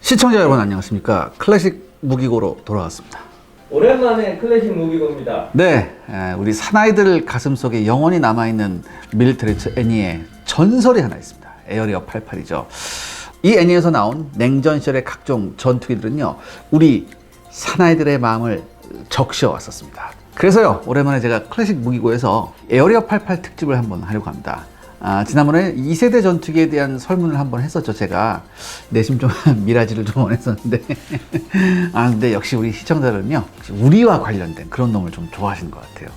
시청자 여러분 안녕하십니까. 클래식 무기고로 돌아왔습니다. 오랜만에 클래식 무기고입니다. 네, 우리 사나이들 가슴속에 영원히 남아있는 밀트리츠 애니의 전설이 하나 있습니다. 에어리어 88이죠. 이 애니에서 나온 냉전 시절의 각종 전투기들은요, 우리 사나이들의 마음을 적셔 왔었습니다. 그래서요, 오랜만에 제가 클래식 무기고에서 에어리어 88 특집을 한번 하려고 합니다. 지난번에 2세대 전투기에 대한 설문을 한번 했었죠. 제가 내심 좀 미라지를 좀 원했었는데 근데 역시 우리 시청자들은요, 우리와 관련된 그런 놈을 좀 좋아하시는 것 같아요.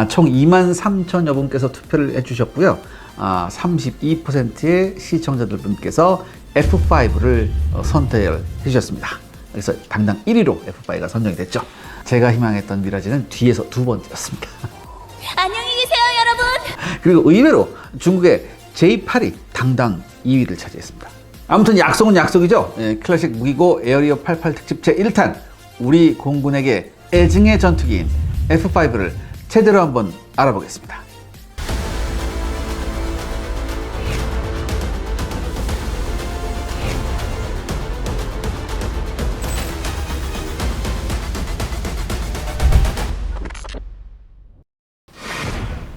총 23,000여 분께서 투표를 해주셨고요. 32%의 시청자들분께서 F5를 선택을 해주셨습니다. 그래서 당당 1위로 F5가 선정이 됐죠. 제가 희망했던 미라지는 뒤에서 두 번째였습니다. 안녕히 계세요, 여러분. 그리고 의외로 중국의 J8이 당당 2위를 차지했습니다. 아무튼 약속은 약속이죠. 클래식 무기고 에어리어 88 특집 제1탄 우리 공군에게 애증의 전투기인 F5를 제대로 한번 알아보겠습니다.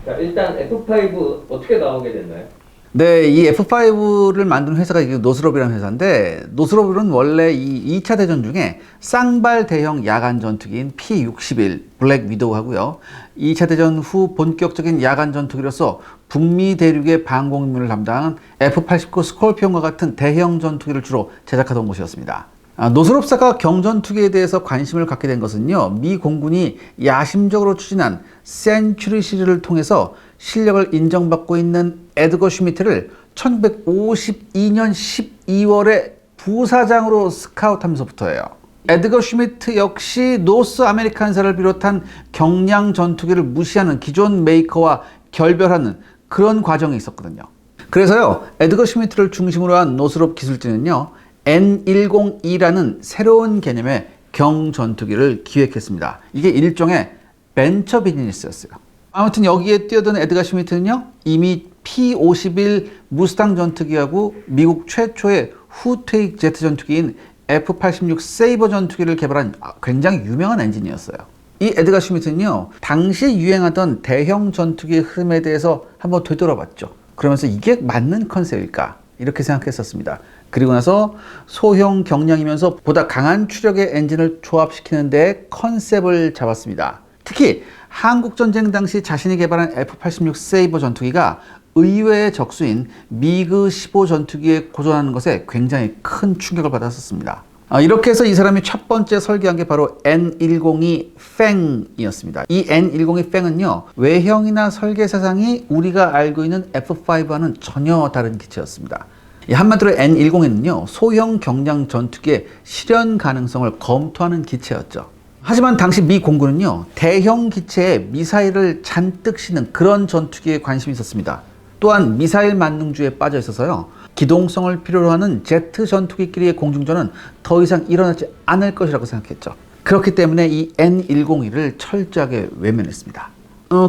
자, 일단 F5 어떻게 나오게 됐나요? 네, 이 F5를 만든 회사가 노스롭이라는 회사인데, 노스롭은 원래 이 2차 대전 중에 쌍발 대형 야간 전투기인 P-61 블랙 위도우 하고요. 2차 대전 후 본격적인 야간 전투기로서 북미 대륙의 방공 임무를 담당한 F-89 스콜피온과 같은 대형 전투기를 주로 제작하던 곳이었습니다. 노스롭사가 경전투기에 대해서 관심을 갖게 된 것은요, 미 공군이 야심적으로 추진한 센츄리 시리즈를 통해서 실력을 인정받고 있는 에드거 슈미트를 1952년 12월에 부사장으로 스카우트하면서부터예요. 에드거 슈미트 역시 노스 아메리칸사를 비롯한 경량 전투기를 무시하는 기존 메이커와 결별하는 그런 과정이 있었거든요. 그래서요, 에드거 슈미트를 중심으로 한 노스롭 기술진은요, N102라는 새로운 개념의 경전투기를 기획했습니다. 이게 일종의 벤처 비즈니스였어요. 아무튼 여기에 뛰어든 에드거 슈미트는요, 이미 P-51 무스탕 전투기하고 미국 최초의 후퇴익 제트 전투기인 F-86 세이버 전투기를 개발한 굉장히 유명한 엔지니어였어요. 이 에드거 슈미트는요, 당시 유행하던 대형 전투기의 흐름에 대해서 한번 되돌아봤죠. 그러면서 이게 맞는 컨셉일까? 이렇게 생각했었습니다. 그리고 나서 소형 경량이면서 보다 강한 추력의 엔진을 조합시키는 데 컨셉을 잡았습니다. 특히 한국전쟁 당시 자신이 개발한 F-86 세이버 전투기가 의외의 적수인 미그 15 전투기에 고전하는 것에 굉장히 큰 충격을 받았었습니다. 이렇게 해서 이 사람이 첫 번째 설계한 게 바로 N102 팽이었습니다. 이 N102 팽은요, 외형이나 설계 사상이 우리가 알고 있는 F5와는 전혀 다른 기체였습니다. 한마디로 N101은요, 소형 경량 전투기의 실현 가능성을 검토하는 기체였죠. 하지만 당시 미 공군은요, 대형 기체에 미사일을 잔뜩 싣는 그런 전투기에 관심이 있었습니다. 또한 미사일 만능주의에 빠져 있어서요, 기동성을 필요로 하는 제트 전투기끼리의 공중전은 더 이상 일어나지 않을 것이라고 생각했죠. 그렇기 때문에 이 N102를 철저하게 외면했습니다.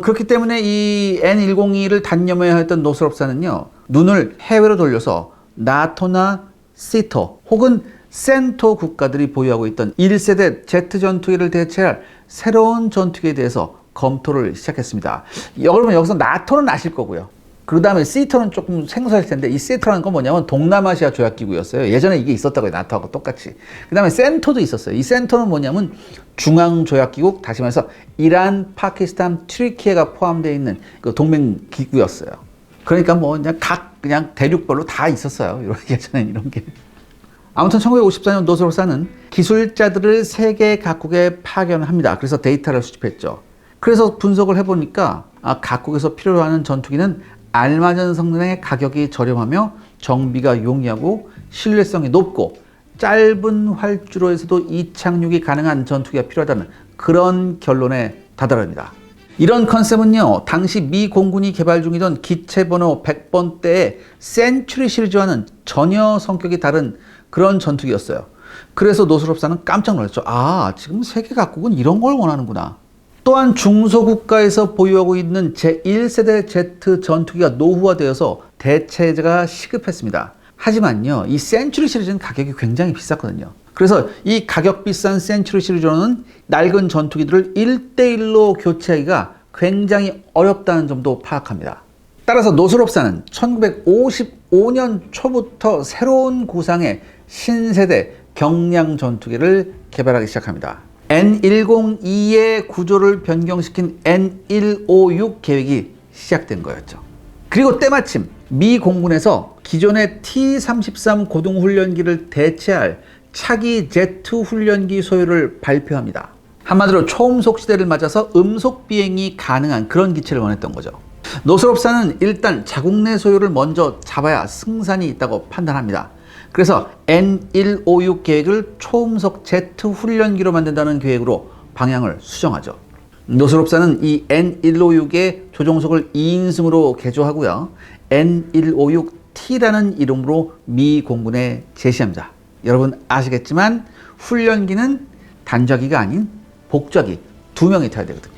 그렇기 때문에 이 N102를 단념해야 했던 노스롭사는요, 눈을 해외로 돌려서 나토나 시토 혹은 센토 국가들이 보유하고 있던 1세대 제트 전투기를 대체할 새로운 전투기에 대해서 검토를 시작했습니다. 여러분 여기서 나토는 아실 거고요. 그 다음에 시토는 조금 생소할 텐데, 이 시토라는 건 뭐냐면 동남아시아 조약기구였어요. 예전에 이게 있었다고요. 나토하고 똑같이. 그 다음에 센토도 있었어요. 이 센토는 뭐냐면 중앙조약기국, 다시 말해서 이란, 파키스탄, 튀르키예가 포함되어 있는 그 동맹기구였어요. 그러니까 뭐 그냥 대륙별로 다 있었어요. 예전엔 이런 게. 아무튼 1954년 노스롭사는 기술자들을 세계 각국에 파견합니다. 그래서 데이터를 수집했죠. 그래서 분석을 해보니까 각국에서 필요로 하는 전투기는 알맞은 성능의 가격이 저렴하며 정비가 용이하고 신뢰성이 높고 짧은 활주로에서도 이착륙이 가능한 전투기가 필요하다는 그런 결론에 다다릅니다. 이런 컨셉은요, 당시 미 공군이 개발 중이던 기체번호 100번대의 센츄리 시리즈와는 전혀 성격이 다른 그런 전투기였어요. 그래서 노스롭사는 깜짝 놀랐죠. 지금 세계 각국은 이런 걸 원하는구나. 또한 중소국가에서 보유하고 있는 제1세대 제트 전투기가 노후화되어서 대체제가 시급했습니다. 하지만요, 이 센츄리 시리즈는 가격이 굉장히 비쌌거든요. 그래서 이 가격 비싼 센츄리 시리즈로는 낡은 전투기들을 1대1로 교체하기가 굉장히 어렵다는 점도 파악합니다. 따라서 노스롭사는 1955년 초부터 새로운 구상의 신세대 경량 전투기를 개발하기 시작합니다. N102의 구조를 변경시킨 N156 계획이 시작된 거였죠. 그리고 때마침 미 공군에서 기존의 T-33 고등훈련기를 대체할 차기 제트 훈련기 소유를 발표합니다. 한마디로 초음속 시대를 맞아서 음속 비행이 가능한 그런 기체를 원했던 거죠. 노스롭사는 일단 자국 내 소유를 먼저 잡아야 승산이 있다고 판단합니다. 그래서 N156 계획을 초음속 제트 훈련기로 만든다는 계획으로 방향을 수정하죠. 노스롭사는 이 N156의 조종석을 2인승으로 개조하고요. N156T라는 이름으로 미 공군에 제시합니다. 여러분 아시겠지만 훈련기는 단좌기가 아닌 복좌기 2명이 타야 되거든요.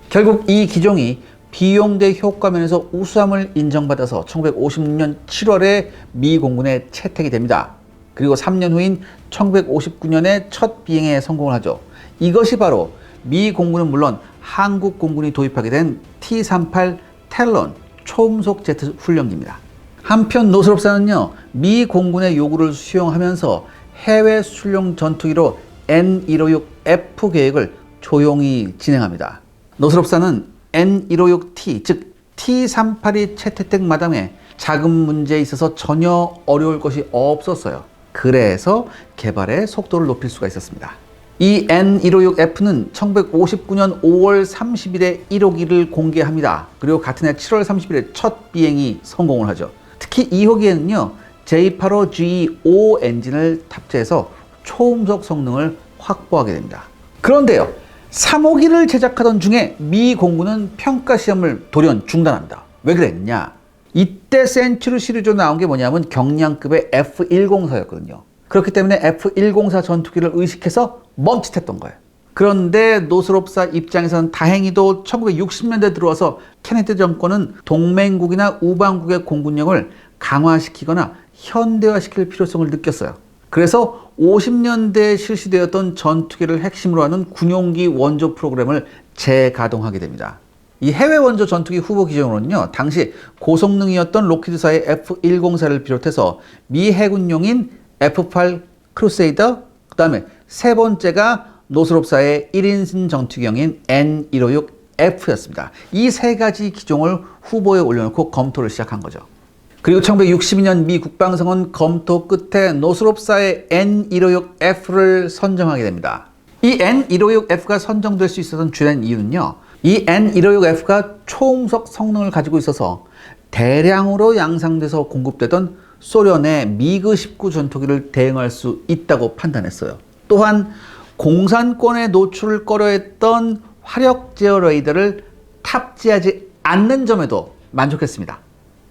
결국 이 기종이 비용 대 효과 면에서 우수함을 인정받아서 1956년 7월에 미 공군에 채택이 됩니다. 그리고 3년 후인 1959년에 첫 비행에 성공을 하죠. 이것이 바로 미 공군은 물론 한국 공군이 도입하게 된 T-38 텔론 초음속 제트 훈련기입니다. 한편 노스롭사는요, 미 공군의 요구를 수용하면서 해외 수출용 전투기로 N156F 계획을 조용히 진행합니다. 노스롭사는 N156T, 즉 T-38이 채택된 마당에 자금 문제에 있어서 전혀 어려울 것이 없었어요. 그래서 개발의 속도를 높일 수가 있었습니다. 이 N156F는 1959년 5월 30일에 1호기를 공개합니다. 그리고 같은 해 7월 30일에 첫 비행이 성공을 하죠. 특히 2호기에는요, J85GE5 엔진을 탑재해서 초음속 성능을 확보하게 됩니다. 그런데요, 3호기를 제작하던 중에 미 공군은 평가 시험을 돌연 중단합니다. 왜 그랬냐? 이때 센츄리 시리즈로 나온 게 뭐냐면 경량급의 F104였거든요. 그렇기 때문에 F104 전투기를 의식해서 멈칫했던 거예요. 그런데 노스롭사 입장에서는 다행히도 1960년대 들어와서 케네디 정권은 동맹국이나 우방국의 공군력을 강화시키거나 현대화시킬 필요성을 느꼈어요. 그래서 50년대에 실시되었던 전투기를 핵심으로 하는 군용기 원조 프로그램을 재가동하게 됩니다. 이 해외 원조 전투기 후보 기종으로는요, 당시 고성능이었던 로키드사의 F104를 비롯해서 미 해군용인 F8 크루세이더, 그 다음에 세 번째가 노스롭사의 1인승 전투기형인 N156F였습니다. 이 세 가지 기종을 후보에 올려놓고 검토를 시작한 거죠. 그리고 1962년 미 국방성은 검토 끝에 노스롭사의 N156F를 선정하게 됩니다. 이 N156F가 선정될 수 있었던 주된 이유는요, 이 N156F가 초음속 성능을 가지고 있어서 대량으로 양산돼서 공급되던 소련의 미그 19 전투기를 대응할 수 있다고 판단했어요. 또한 공산권에 노출을 꺼려했던 화력 제어 레이더를 탑재하지 않는 점에도 만족했습니다.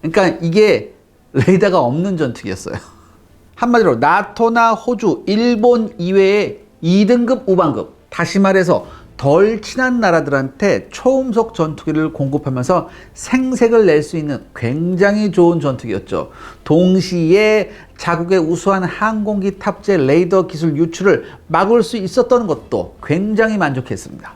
그러니까 이게 레이더가 없는 전투기였어요. 한마디로 나토나 호주, 일본 이외의 2등급 우방급, 다시 말해서 덜 친한 나라들한테 초음속 전투기를 공급하면서 생색을 낼 수 있는 굉장히 좋은 전투기였죠. 동시에 자국의 우수한 항공기 탑재 레이더 기술 유출을 막을 수 있었던 것도 굉장히 만족했습니다.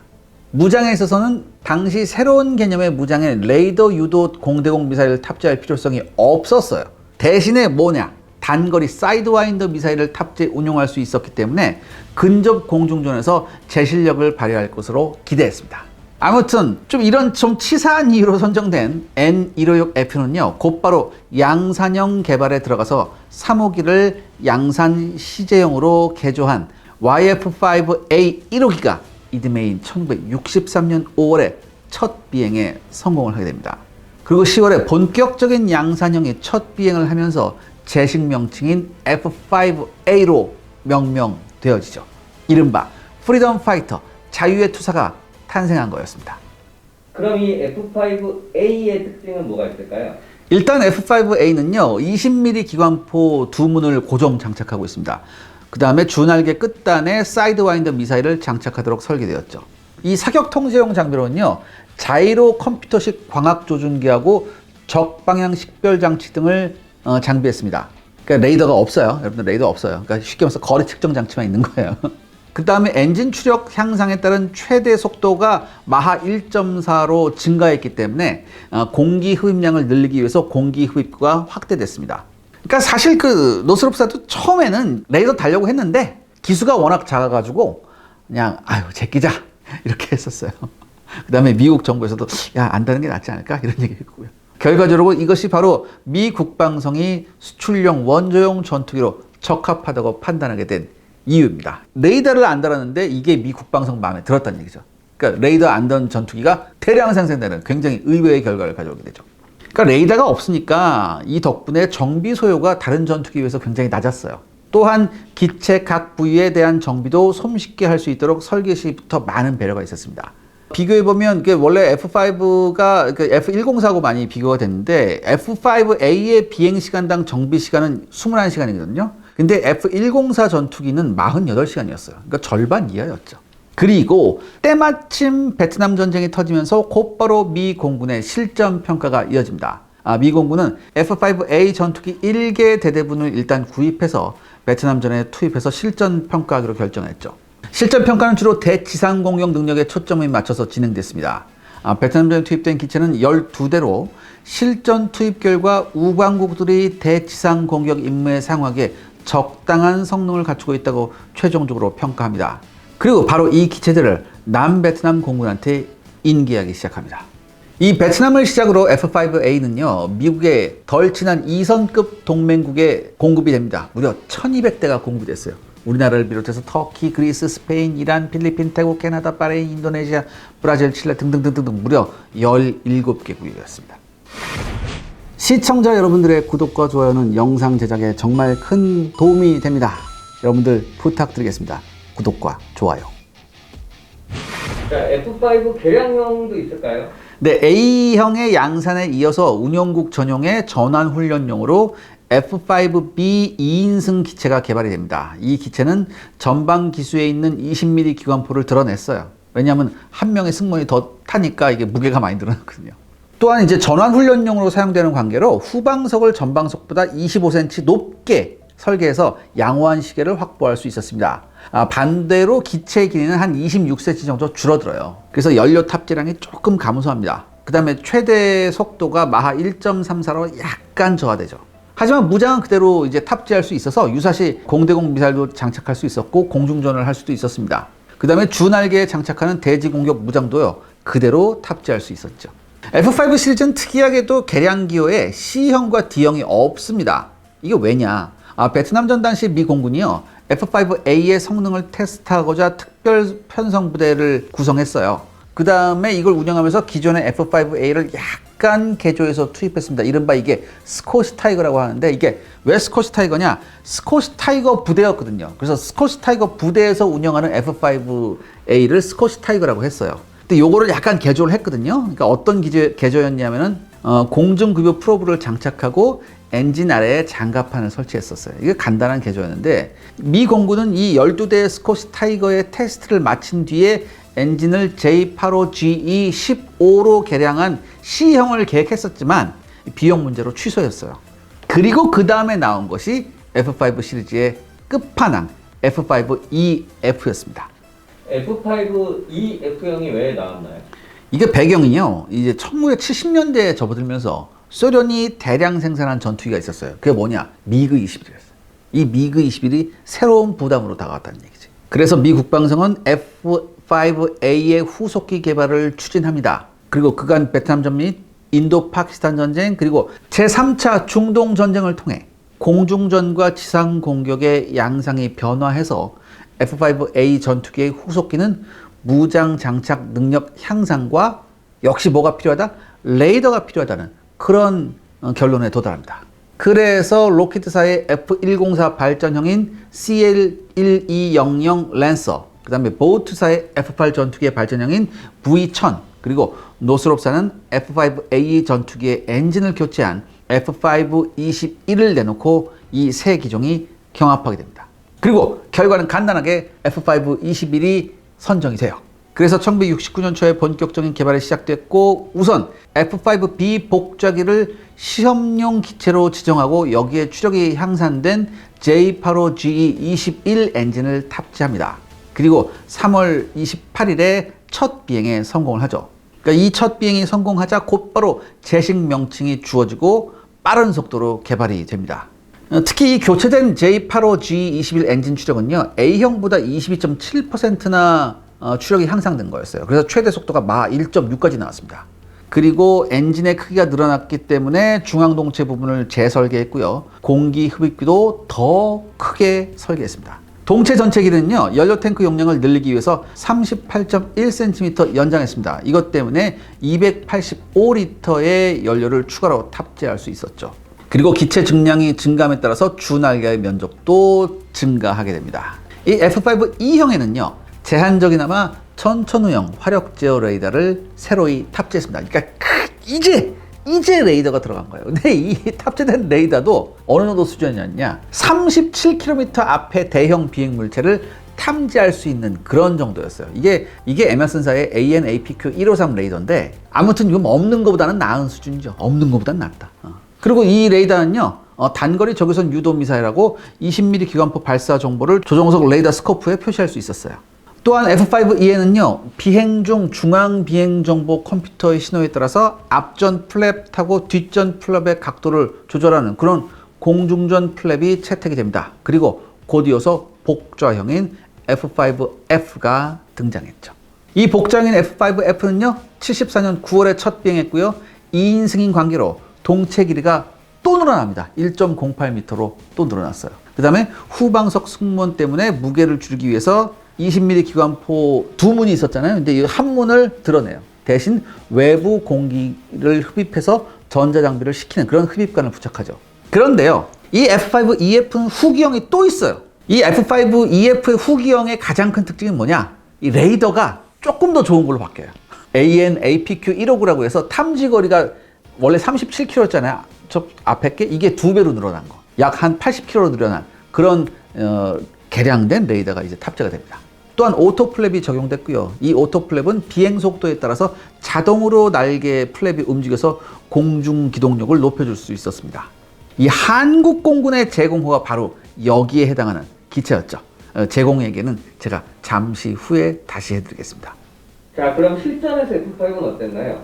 무장에 있어서는 당시 새로운 개념의 무장에 레이더 유도 공대공 미사일을 탑재할 필요성이 없었어요. 대신에 뭐냐? 단거리 사이드와인더 미사일을 탑재 운용할 수 있었기 때문에 근접 공중전에서 제 실력을 발휘할 것으로 기대했습니다. 아무튼 이런 치사한 이유로 선정된 N156F는요, 곧바로 양산형 개발에 들어가서 3호기를 양산 시제형으로 개조한 YF-5A 1호기가 이듬해인 1963년 5월에 첫 비행에 성공을 하게 됩니다. 그리고 10월에 본격적인 양산형이 첫 비행을 하면서 제식 명칭인 F-5A로 명명되어지죠. 이른바 프리덤 파이터, 자유의 투사가 탄생한 거였습니다. 그럼 이 F5A의 특징은 뭐가 있을까요? 일단 F-5A는요, 20mm 기관포 두 문을 고정 장착하고 있습니다. 그 다음에 주날개 끝단에 사이드와인더 미사일을 장착하도록 설계되었죠. 이 사격 통제용 장비로는요, 자이로 컴퓨터식 광학 조준기하고 적방향 식별 장치 등을 장비했습니다. 그러니까 레이더가 없어요. 여러분들 레이더 없어요. 그러니까 쉽게 말해서 거리 측정 장치만 있는 거예요. 그 다음에 엔진 추력 향상에 따른 최대 속도가 마하 1.4로 증가했기 때문에 공기 흡입량을 늘리기 위해서 공기 흡입구가 확대됐습니다. 그러니까 사실 그 노스롭사도 처음에는 레이더 달려고 했는데 기수가 워낙 작아가지고 그냥 아유 제끼자 이렇게 했었어요. 그 다음에 미국 정부에서도 야 안 다는 게 낫지 않을까 이런 얘기 했고요. 결과적으로 이것이 바로 미 국방성이 수출용 원조용 전투기로 적합하다고 판단하게 된 이유입니다. 레이더를 안 달았는데 이게 미 국방성 마음에 들었다는 얘기죠. 그러니까 레이더 안 단 전투기가 대량 생산되는 굉장히 의외의 결과를 가져오게 되죠. 그러니까 레이더가 없으니까 이 덕분에 정비 소요가 다른 전투기에 비해서 굉장히 낮았어요. 또한 기체 각 부위에 대한 정비도 손쉽게 할 수 있도록 설계 시부터 많은 배려가 있었습니다. 비교해보면 원래 F5가 F104하고 많이 비교가 됐는데 F5A의 비행시간당 정비시간은 21시간이거든요. 근데 F104 전투기는 48시간이었어요. 그러니까 절반 이하였죠. 그리고 때마침 베트남 전쟁이 터지면서 곧바로 미 공군의 실전 평가가 이어집니다. 미 공군은 F5A 전투기 1개 대대분을 일단 구입해서 베트남전에 투입해서 실전 평가하기로 결정했죠. 실전 평가는 주로 대지상 공격 능력에 초점을 맞춰서 진행됐습니다. 베트남전에 투입된 기체는 12대로 실전 투입 결과 우방국들이 대지상 공격 임무에 사용하기에 적당한 성능을 갖추고 있다고 최종적으로 평가합니다. 그리고 바로 이 기체들을 남베트남 공군한테 인계하기 시작합니다. 이 베트남을 시작으로 F5A는요, 미국의 덜 친한 2선급 동맹국에 공급이 됩니다. 무려 1200대가 공급이 됐어요. 우리나라를 비롯해서 터키, 그리스, 스페인, 이란, 필리핀, 태국, 캐나다, 바레인, 인도네시아, 브라질, 칠레 등등등등 무려 17개국이었습니다. 시청자 여러분들의 구독과 좋아요는 영상 제작에 정말 큰 도움이 됩니다. 여러분들 부탁드리겠습니다. 구독과 좋아요. 자, F5 개량형도 있을까요? 네, A형의 양산에 이어서 운용국 전용의 전환훈련용으로 F5B 2인승 기체가 개발이 됩니다. 이 기체는 전방 기수에 있는 20mm 기관포를 드러냈어요. 왜냐하면 한 명의 승무원이 더 타니까 이게 무게가 많이 늘어났거든요. 또한 이제 전환훈련용으로 사용되는 관계로 후방석을 전방석보다 25cm 높게 설계해서 양호한 시계를 확보할 수 있었습니다. 반대로 기체의 길이는 한 26cm 정도 줄어들어요. 그래서 연료 탑재량이 조금 감소합니다. 그 다음에 최대 속도가 마하 1.34로 약간 저하되죠. 하지만 무장은 그대로 이제 탑재할 수 있어서 유사시 공대공 미사일도 장착할 수 있었고 공중전을 할 수도 있었습니다. 그 다음에 주날개에 장착하는 대지공격 무장도요 그대로 탑재할 수 있었죠. F5 시리즈는 특이하게도 개량 기호에 C형과 D형이 없습니다. 이게 왜냐? 베트남전 당시 미 공군이요 F5A의 성능을 테스트하고자 특별 편성 부대를 구성했어요. 그 다음에 이걸 운영하면서 기존의 F5A를 약간 개조해서 투입했습니다. 이른바 이게 스코시 타이거라고 하는데 이게 왜 스코시 타이거냐? 스코시 타이거 부대였거든요. 그래서 스코시 타이거 부대에서 운영하는 F5A를 스코시 타이거라고 했어요. 근데 요거를 약간 개조를 했거든요. 그러니까 어떤 개조였냐면은 공중급유 프로브를 장착하고 엔진 아래에 장갑판을 설치했었어요. 이게 간단한 개조였는데 미 공군은 이 12대의 스코시 타이거의 테스트를 마친 뒤에 엔진을 J85GE15로 개량한 C형을 계획했었지만 비용 문제로 취소했어요. 그리고 그 다음에 나온 것이 F5 시리즈의 끝판왕 F5EF였습니다. F5EF형이 왜 나왔나요? 이게 배경이요. 이제 1970년대에 접어들면서 소련이 대량 생산한 전투기가 있었어요. 그게 뭐냐? 미그 21이었어요. 이 미그 21이 새로운 부담으로 다가왔다는 얘기지. 그래서 미 국방성은 F5A의 후속기 개발을 추진합니다. 그리고 그간 베트남전 및 인도 파키스탄 전쟁 그리고 제3차 중동 전쟁을 통해 공중전과 지상 공격의 양상이 변화해서 F5A 전투기의 후속기는 무장 장착 능력 향상과 역시 뭐가 필요하다? 레이더가 필요하다는 그런 결론에 도달합니다. 그래서 로키드사의 F104 발전형인 CL1200 랜서, 그 다음에 보트사의 F8 전투기의 발전형인 V1000, 그리고 노스롭사는 F5A 전투기의 엔진을 교체한 F521을 내놓고 이 세 기종이 경합하게 됩니다. 그리고 결과는 간단하게 F521이 선정이 돼요. 그래서 1969년 초에 본격적인 개발이 시작됐고 우선 F5B 복좌기를 시험용 기체로 지정하고 여기에 추력이 향상된 J85GE21 엔진을 탑재합니다. 그리고 3월 28일에 첫 비행에 성공을 하죠. 그러니까 이 첫 비행이 성공하자 곧바로 제식 명칭이 주어지고 빠른 속도로 개발이 됩니다. 특히 이 교체된 J85G21 엔진 추력은요, A형보다 22.7%나 추력이 향상된 거였어요. 그래서 최대 속도가 마 1.6까지 나왔습니다. 그리고 엔진의 크기가 늘어났기 때문에 중앙동체 부분을 재설계했고요. 공기 흡입기도 더 크게 설계했습니다. 동체 전체 길이는요, 연료 탱크 용량을 늘리기 위해서 38.1cm 연장했습니다. 이것 때문에 285리터의 연료를 추가로 탑재할 수 있었죠. 그리고 기체 증량이 증가함에 따라서 주날개의 면적도 증가하게 됩니다. 이 F5E형에는요, 제한적이나마 천천후형 화력 제어 레이더를 새로이 탑재했습니다. 그러니까 이제 레이더가 들어간 거예요. 근데 이 탑재된 레이더도 어느 정도 수준이었냐? 37km 앞에 대형 비행 물체를 탐지할 수 있는 그런 정도였어요. 이게 에머슨사의 AN/APQ-153 레이더인데 아무튼 이건 없는 것보다는 나은 수준이죠. 없는 것보다는 낫다. 그리고 이 레이더는요, 단거리 적외선 유도 미사일하고 20mm 기관포 발사 정보를 조종석 레이더 스코프에 표시할 수 있었어요. 또한 F5E에는요, 비행 중 중앙 비행 정보 컴퓨터의 신호에 따라서 앞전 플랩 타고 뒷전 플랩의 각도를 조절하는 그런 공중전 플랩이 채택이 됩니다. 그리고 곧 이어서 복좌형인 F5F가 등장했죠. 이 복좌형인 F5F는요, 74년 9월에 첫 비행했고요, 2인 승인 관계로 동체 길이가 또 늘어납니다. 1.08m로 또 늘어났어요. 그 다음에 후방석 승무원 때문에 무게를 줄이기 위해서 20mm 기관포 두 문이 있었잖아요. 근데 이 한 문을 드러내요. 대신 외부 공기를 흡입해서 전자장비를 식히는 그런 흡입관을 부착하죠. 그런데요, 이 F5EF는 후기형이 또 있어요. 이 F5EF의 후기형의 가장 큰 특징은 뭐냐? 이 레이더가 조금 더 좋은 걸로 바뀌어요. AN/APQ-159라고 해서 탐지 거리가 원래 37km였잖아요. 저 앞에 게 이게 2배로 늘어난 거. 약 한 80km로 늘어난 그런 개량된 레이더가 이제 탑재가 됩니다. 또한 오토 플랩이 적용됐고요. 이 오토 플랩은 비행 속도에 따라서 자동으로 날개 플랩이 움직여서 공중 기동력을 높여줄 수 있었습니다. 이 한국 공군의 제공호가 바로 여기에 해당하는 기체였죠. 제공 얘기는 제가 잠시 후에 다시 해드리겠습니다. 자, 그럼 실전에서 F5는 어땠나요?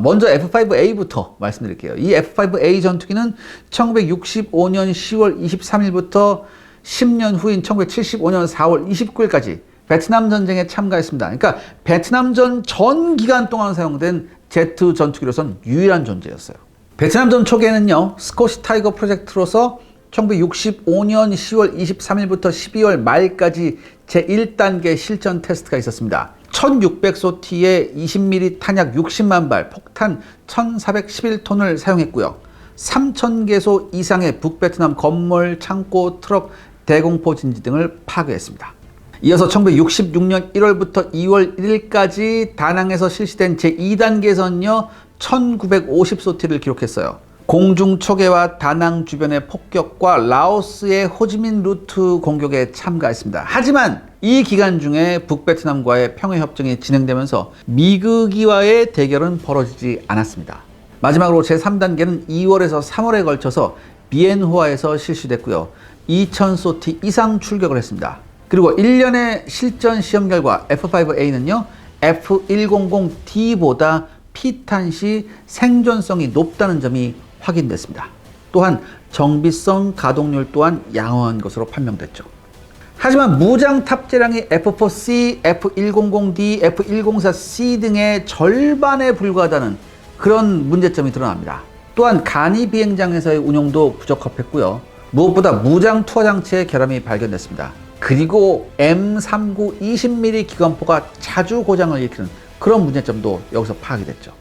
먼저 F5A부터 말씀드릴게요. 이 F5A 전투기는 1965년 10월 23일부터 10년 후인 1975년 4월 29일까지 베트남 전쟁에 참가했습니다. 그러니까 베트남전 전 기간 동안 사용된 제트 전투기로선 유일한 존재였어요. 베트남전 초기에는요, 스코시 타이거 프로젝트로서 1965년 10월 23일부터 12월 말까지 제1단계 실전 테스트가 있었습니다. 1600소티의 20mm 탄약 60만 발, 폭탄 1411톤을 사용했고요. 3000개소 이상의 북베트남 건물, 창고, 트럭, 대공포 진지 등을 파괴했습니다. 이어서 1966년 1월부터 2월 1일까지 다낭에서 실시된 제2단계에서는요, 1950소티를 기록했어요. 공중 초계와 다낭 주변의 폭격과 라오스의 호지민 루트 공격에 참가했습니다. 하지만 이 기간 중에 북베트남과의 평화협정이 진행되면서 미국이와의 대결은 벌어지지 않았습니다. 마지막으로 제3단계는 2월에서 3월에 걸쳐서 비엔호아에서 실시됐고요. 2000소티 이상 출격을 했습니다. 그리고 1년의 실전 시험 결과 F5A는요, F100D보다 피탄 시 생존성이 높다는 점이 확인됐습니다. 또한 정비성 가동률 또한 양호한 것으로 판명됐죠. 하지만 무장 탑재량이 F4C, F100D, F104C 등의 절반에 불과하다는 그런 문제점이 드러납니다. 또한 간이 비행장에서의 운용도 부적합했고요. 무엇보다 무장 투하 장치의 결함이 발견됐습니다. 그리고 M39 20mm 기관포가 자주 고장을 일으키는 그런 문제점도 여기서 파악이 됐죠.